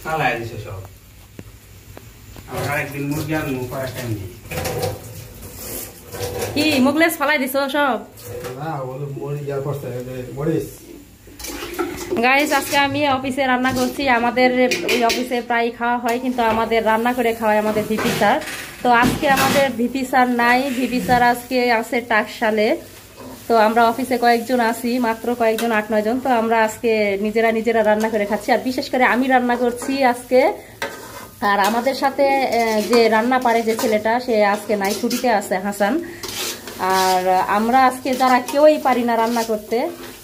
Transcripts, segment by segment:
ফালাই দিছে সব। আবার আরেকদিন মুরগি আনবো করার টাইম নেই। কি মুগলেস ফালাই দিছো সব? না ওগুলো মুরগি আর করতে মরিস। গাইস আজকে আমি অফিসে রান্না করছি। আমাদের এই অফিসে প্রায় খাওয়া হয়, কিন্তু আমাদের রান্না করে খাওয়ায় আমাদের ভিপি স্যার। তো আজকে আমাদের ভিপি স্যার নাই, ভিপি স্যার আজকে আছে টাকশালে। তো আমরা অফিসে কয়েকজন আছি, মাত্র কয়েকজন, 8-9 জন। তো আমরা আজকে নিজেরা রান্না করে খাচ্ছি, আর বিশেষ করে আমি রান্না করছি আজকে। আর আমাদের সাথে যে রান্না পারে যে ছেলেটা, সে আজকে নাই, ছুটিতে আছে, হাসান। আর আমরা আজকে যারা কেউই পারি না রান্না করতে,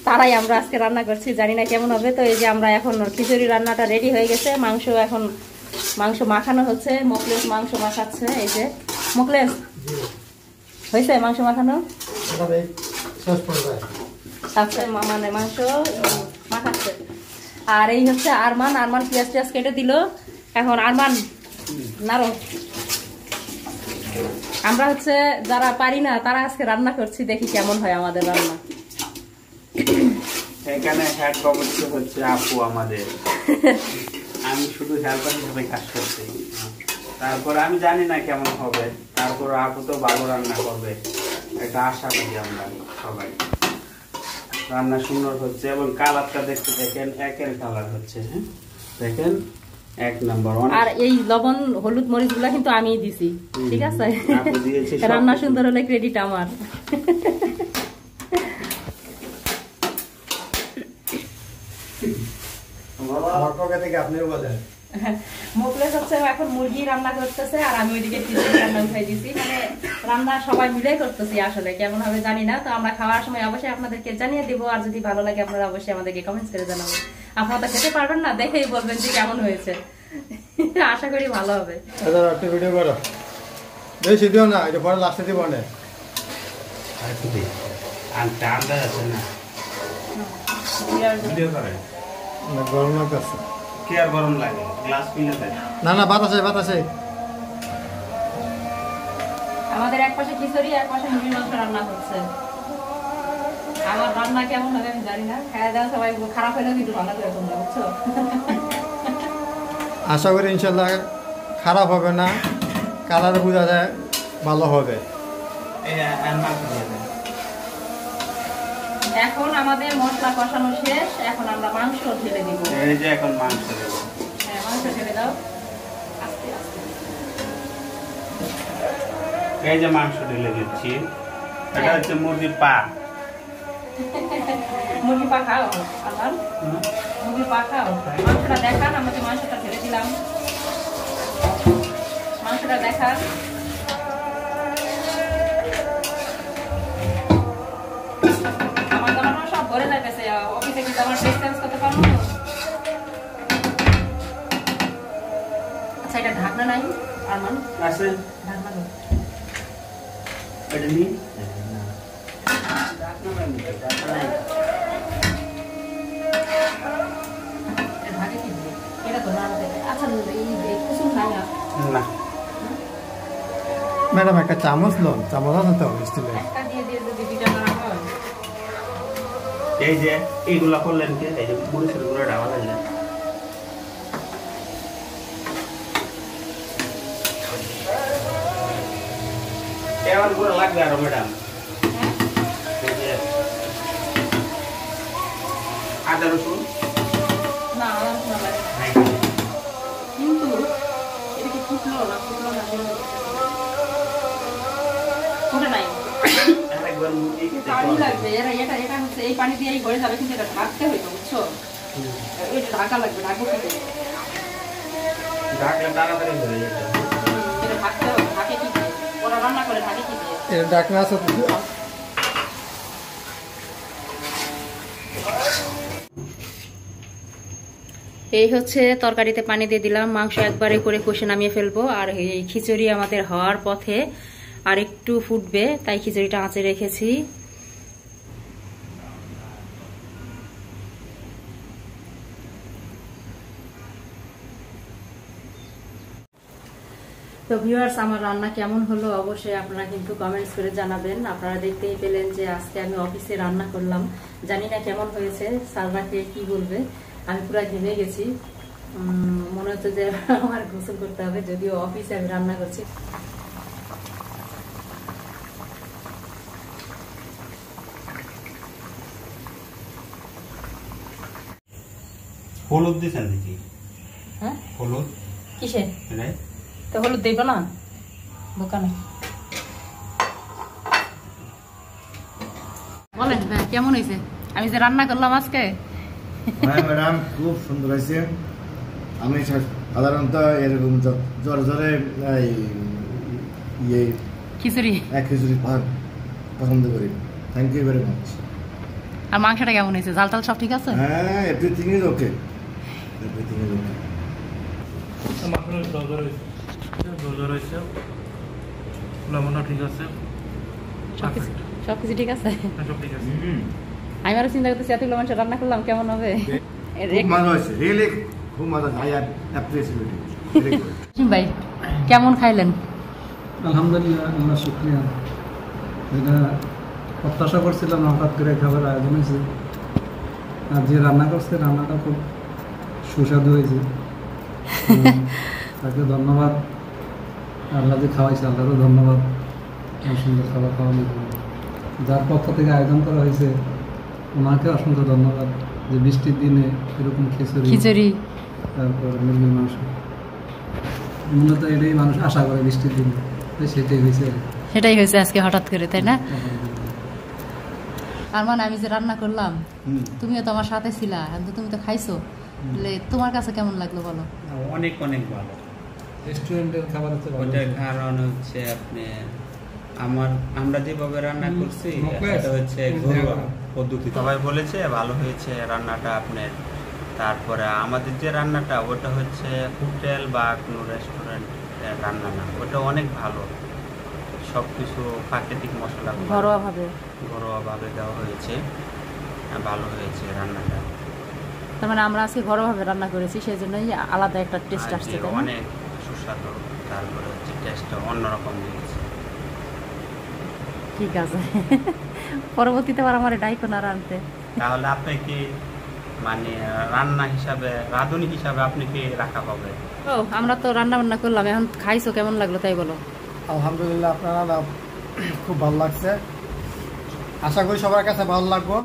তারাই আমরা আজকে রান্না করছি। জানি না কেমন হবে। তো এই যে আমরা এখন খিচুড়ি রান্নাটা রেডি হয়ে গেছে। মাংস মাখানো হচ্ছে। মোকলেস মাংস মাখাচ্ছে। এই যে মোকলেস হয়েছে মাংস মাখানো, মানে মাংস মাখাচ্ছে। আর এই হচ্ছে আরমান পেঁয়াজ টিয়াজ কেটে দিল। এখন আরমান নাড়ো। আমরা হচ্ছে যারা পারি না তারা আজকে রান্না করছি, দেখি কেমন হয় আমাদের রান্না। এখানে হেড কমিটি হচ্ছে আপু আমাদের। আমি শুধু হেল্পার হিসেবে কাজ করছি। তারপর আমি জানি না কেমন হবে, তারপর আপু তো ভালো রান্না করবে, একটা আশা করি আমরা সবাই। রান্না সুন্দর হচ্ছে এবং কালারটা দেখতে দেখেন একের কালার হচ্ছে। হ্যাঁ দেখেন, 1 নাম্বার। আর এই লবণ হলুদ মরিচ গুলা কিন্তু আমিই দিছি, ঠিক আছে? রান্না সুন্দর হলে ক্রেডিট আমার। মোকলেস হচ্ছে এখন মুরগি রান্না করতেছে, আর আমি ওইদিকে খিচুড়ি রান্না উঠাই দিছি। মানে রান্না সবাই মিলে করতেছি। আসলে কেমন হবে জানি না। তো আমরা খাওয়ার সময় অবশ্যই আপনাদেরকে জানিয়ে দিব। আর যদি ভালো লাগে আপনারা অবশ্যই আমাদেরকে কমেন্টস করে জানাবেন। আপনারা তো খেতে পারবেন না, দেখেই বলবেন যে কেমন হয়েছে। আশা করি ভালো হবে। একটা ভিডিও করো, বেশি দিও না, এটা পরে লাস্টে দিব না। গরম লাগতেছে। কি আর গরম লাগে, গ্লাস পিলে দেয়। না বাতাসে। আমাদের এক পাশে খিচুড়ি, এক পাশে মুরগির মাংস রান্না হচ্ছে। আমার রান্না কেমন হবে আমি জানি না। খাওয়া দাওয়া সবাই খারাপ হলেও কিন্তু ভালো করে তোমরা, বুঝছো? আশা করি ইনশাল্লাহ খারাপ হবে না, কালার বোঝা যায় ভালো হবে। এখন আমাদের মশলা কষানো শেষ, এখন আমরা মাংস ঢেলে দিব। এই যে এখন মাংস দেব। হ্যাঁ, মাংস ঢেলে দাও আস্তে আস্তে। এই যে মাংস ঢেলে দিচ্ছি। এটা হচ্ছে মুরগির পা। মুরগি পা খাও আমার, মুরগি পা খাও। মাংসটা দেখান, আমরা যে মাংসটা ঢেলে দিলাম, মাংসটা দেখান। আমার জামানো সব ভরে যাইতেছে। অফিসে কিন্তু আমার ড্রেস চেঞ্জ করতে পারবো না। আচ্ছা, এটা ঢাকনা নাই আরমান? আছে ঢাকনা দাও। এটা নি ঢাকনা নাই, ঢাকনা নাই। এটা ঢাকে কি দিয়ে? এটা তো না দে। আচ্ছা, এই কুসুম খাই না। না ম্যাডাম একটা চামচ লো, চামচ আছে তো স্টিলের? একটা দিয়ে দিয়ে যদি দুইটা না হয়। এই যে এইগুলা করলেন কি, এই যে মরিচের গুঁড়ো ডাবা লাগলেন। কেমন গুঁড়ো লাগবে আরো ম্যাডাম? আদা রসুন না, আমার শোনা লাগে কিন্তু এটা কি ফুটলো না ফুটে নাই। একবার মুরগি পানি লাগবে। এটা হচ্ছে এই পানি দিয়েই গড়ে যাবে, কিন্তু এটা ঢাকতে হইতো, বুঝছো? এটা ঢাকা লাগবে। ঢাকবো কি করে? ঢাকলে তাড়াতাড়ি হয়ে যাবে। এটা ঢাকতে হবে। ঢাকে কি দিয়ে? ওরা রান্না করে ঢাকে কি দিয়ে? এর ঢাকনা আছে তো? এই হচ্ছে তরকারিতে পানি দিয়ে দিলাম। মাংস একবারে করে কষে নামিয়ে ফেলবো। আর এই খিচুড়ি আমাদের হওয়ার পথে, আর একটু ফুটবে, তাই খিচুড়িটা আঁচে রেখেছি। তো ভিউয়ার্স, আমার রান্না কেমন হলো অবশ্যই আপনারা কিন্তু কমেন্টস করে জানাবেন। আপনারা দেখতেই পেলেন যে আজকে আমি অফিসে রান্না করলাম। জানি না কেমন হয়েছে, স্যাররা কে কি বলবে। আমি পুরো ঘেমে গেছি। মনে হচ্ছে যে আমার গোসল করতে হবে, যদিও অফিসে আমি রান্না করছি। হলুদ দিছেন নাকি? হ্যাঁ, হলুদ কিসে? রে তো হলুদ দেব না দোকানে। বলেন ভাই, কেমন হয়েছে আমি যে রান্না করলাম আজকে? হ্যাঁ ম্যাডাম, খুব সুন্দর হয়েছে। আমি সাধারণত এরকম জ্বরে জ্বরে ইয়ে খিচুড়ি খিচুড়ি পছন্দ করি। Thank you very much. আর মাংসটা কেমন হয়েছে? ঝাল টাল সব ঠিক আছে? হ্যাঁ, everything is okay, everything is okay. ঠিক আছে, সবকিছু ঠিক আছে। আমি আরো চিন্তা করতেছি এতগুলো মানুষ রান্না করলাম কেমন হবে। খুব মজা হয়েছে, রিয়েলি খুব মজা। I appreciate it. ভাই কেমন খাইলেন? আলহামদুলিল্লাহ, আল্লাহ শুকরিয়া। এটা প্রত্যাশা করছিলাম, হঠাৎ করে খাবার আয়োজন হয়েছে। আর যে রান্না করছে রান্নাটা খুব সুস্বাদু হয়েছে। তাকে ধন্যবাদ। আল্লাহ যে খাওয়াইছে আল্লাহরও ধন্যবাদ। সুন্দর খাবার খাওয়ানোর জন্য যার পক্ষ থেকে আয়োজন করা হয়েছে ওনাকে অসংখ্য ধন্যবাদ। যে বৃষ্টির দিনে এরকম খিচুড়ি, তারপর মুরগির মাংস, মূলত এটাই মানুষ আশা করে বৃষ্টির দিনে, সেটাই হয়েছে আজকে হঠাৎ করে, তাই না? আর মানে আমি যে রান্না করলাম, তুমিও তো আমার সাথে ছিলা, তুমি তো খাইছো, তোমার কাছে কেমন লাগলো বলো? অনেক অনেক ভালো। রেস্টুরেন্টের খাবার হচ্ছে ওটার কারণ হচ্ছে আপনি আমরা যেভাবে রান্না করছি এটা হচ্ছে ঘরোয়া পদ্ধতি। সবাই বলেছে ভালো হয়েছে রান্নাটা আপনার। তারপরে আমাদের যে রান্নাটা ওটা হচ্ছে হোটেল বা কোনো রেস্টুরেন্টের রান্না না, ওটা অনেক ভালো। সব কিছু প্রাকৃতিক মশলা ঘরোয়াভাবে দেওয়া হয়েছে, ভালো হয়েছে রান্নাটা। তার মানে আমরা আজকে ঘরোয়াভাবে রান্না করেছি, সেই জন্যই আলাদা একটা টেস্ট আসছে, অনেক সুস্বাদু। তারপরে হচ্ছে টেস্টটা অন্যরকম দিয়েছে। ঠিক আছে, পরবর্তীতে আবার আমার ডাইকো না রাঁধতে। তাহলে আপনি কি মানে রান্না হিসাবে, রাঁধুনি হিসাবে আপনি কি রাখা হবে? ও, আমরা তো রান্না বান্না করলাম, এখন খাইছো কেমন লাগলো তাই বলো? আলহামদুলিল্লাহ, আপনারা খুব ভালো লাগছে। আশা করি সবার কাছে ভালো লাগবে।